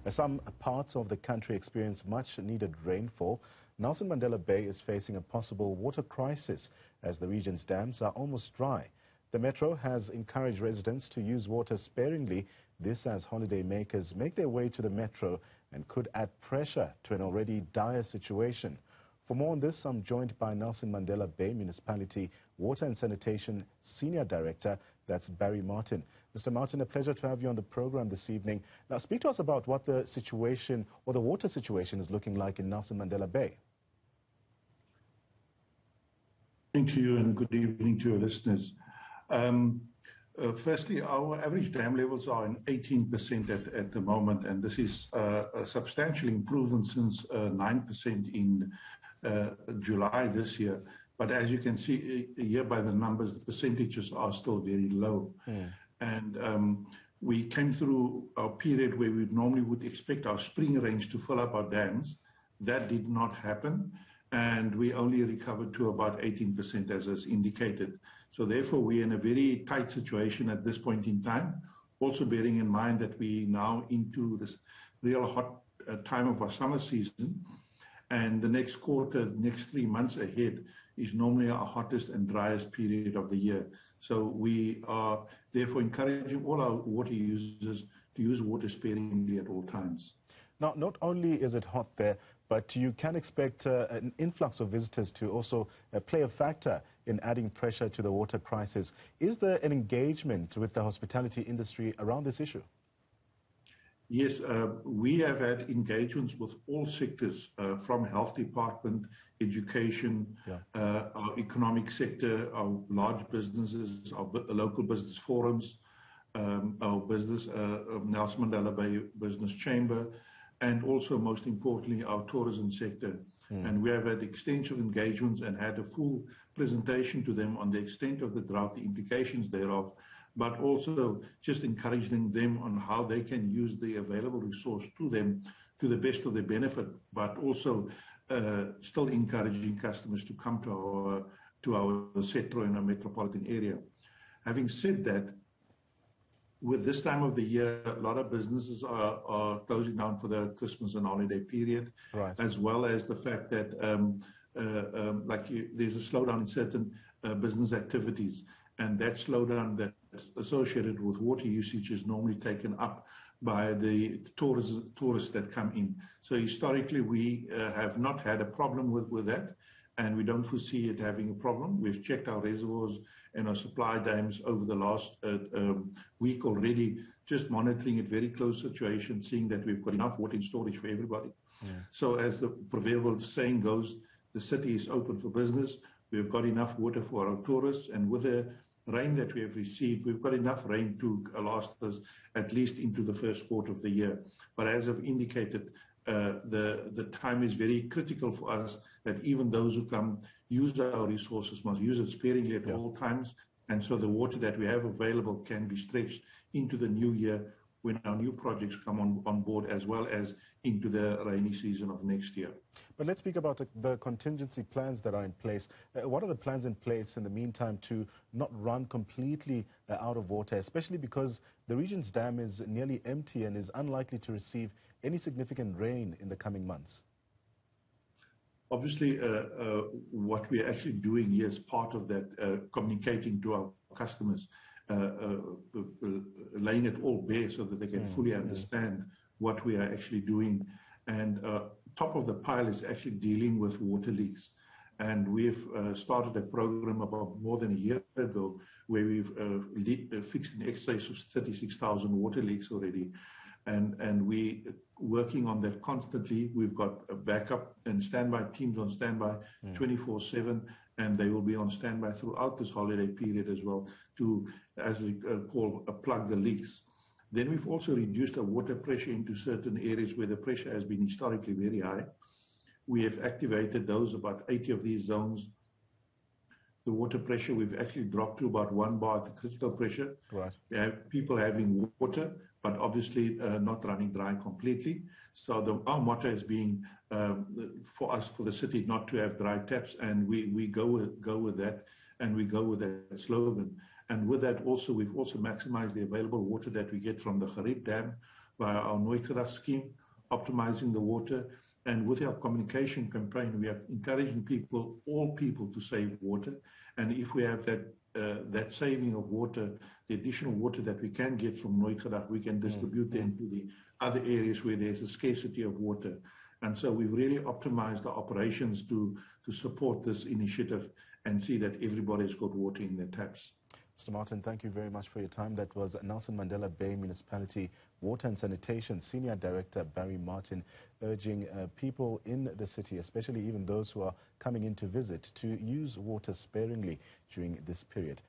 As some parts of the country experience much needed rainfall, Nelson Mandela Bay is facing a possible water crisis as the region's dams are almost dry. The Metro has encouraged residents to use water sparingly, this as holiday makers make their way to the Metro and could add pressure to an already dire situation. For more on this, I'm joined by Nelson Mandela Bay Municipality Water and Sanitation Senior Director, that's Barry Martin. Mr. Martin, a pleasure to have you on the program this evening. Now, speak to us about what the situation or the water situation is looking like in Nelson Mandela Bay. Thank you and good evening to your listeners. Firstly, our average dam levels are in 18% at the moment, and this is a substantial improvement since 9% in July this year. But as you can see here by the numbers, the percentages are still very low. And we came through a period where we normally would expect our spring rains to fill up our dams. That did not happen, and we only recovered to about 18%, as is indicated. So therefore, we're in a very tight situation at this point in time, also bearing in mind that we're now into this real hot time of our summer season, and the next quarter, next 3 months ahead, is normally our hottest and driest period of the year. So we are therefore encouraging all our water users to use water sparingly at all times. Now, not only is it hot there, but you can expect an influx of visitors to also play a factor in adding pressure to the water crisis. Is there an engagement with the hospitality industry around this issue? Yes, we have had engagements with all sectors, from health department, education, our economic sector, our large businesses, our local business forums, our business, Nelson Mandela Bay Business Chamber, and also, most importantly, our tourism sector. And we have had extensive engagements and had a full presentation to them on the extent of the drought, the implications thereof, but also just encouraging them on how they can use the available resource to them to the best of their benefit, but also still encouraging customers to come to our sector in our metropolitan area. Having said that, with this time of the year, a lot of businesses are closing down for the Christmas and holiday period, as well as the fact that there's a slowdown in certain business activities, and that slowdown that's associated with water usage is normally taken up by the tourists that come in. So historically, we have not had a problem with that, and we don't foresee it having a problem. We've checked our reservoirs and our supply dams over the last week already, just monitoring it very close situation, seeing that we've got enough water in storage for everybody. So as the proverbial saying goes, the city is open for business. We've got enough water for our tourists, and with the rain that we have received, we've got enough rain to last us at least into the first quarter of the year. But as I've indicated, the time is very critical for us, that even those who come use our resources must use it sparingly at all times, and so the water that we have available can be stretched into the new year when our new projects come on board, as well as into the rainy season of next year. But let's speak about the contingency plans that are in place. What are the plans in place in the meantime to not run completely out of water, especially because the region's dam is nearly empty and is unlikely to receive any significant rain in the coming months? Obviously, what we are actually doing here is part of that, communicating to our customers, laying it all bare so that they can fully understand what we are actually doing. And top of the pile is actually dealing with water leaks. And we've started a program about more than a year ago where we've fixed in excess of 36,000 water leaks already. And we working on that constantly. We've got a backup and standby teams on standby 24/7, and they will be on standby throughout this holiday period as well to, as we call, plug the leaks. Then we've also reduced our water pressure into certain areas where the pressure has been historically very high. We have activated those, about 80 of these zones. The water pressure we've actually dropped to about 1 bar at the critical pressure. We have people having water, but obviously not running dry completely. So our motto has been for us, for the city, not to have dry taps, and we go with that, and we go with that slogan. And with that also, we've also maximized the available water that we get from the Gerrit Dam, via our Nooit scheme, optimizing the water. And with our communication campaign, we are encouraging people, all people, to save water. And if we have that saving of water, the additional water that we can get from Nooit, we can distribute them to the other areas where there's a scarcity of water. And so we've really optimized the operations to support this initiative and see that everybody's got water in their taps. Mr. Martin, thank you very much for your time. That was Nelson Mandela Bay Municipality Water and Sanitation Senior Director Barry Martin, urging people in the city, especially even those who are coming in to visit, to use water sparingly during this period.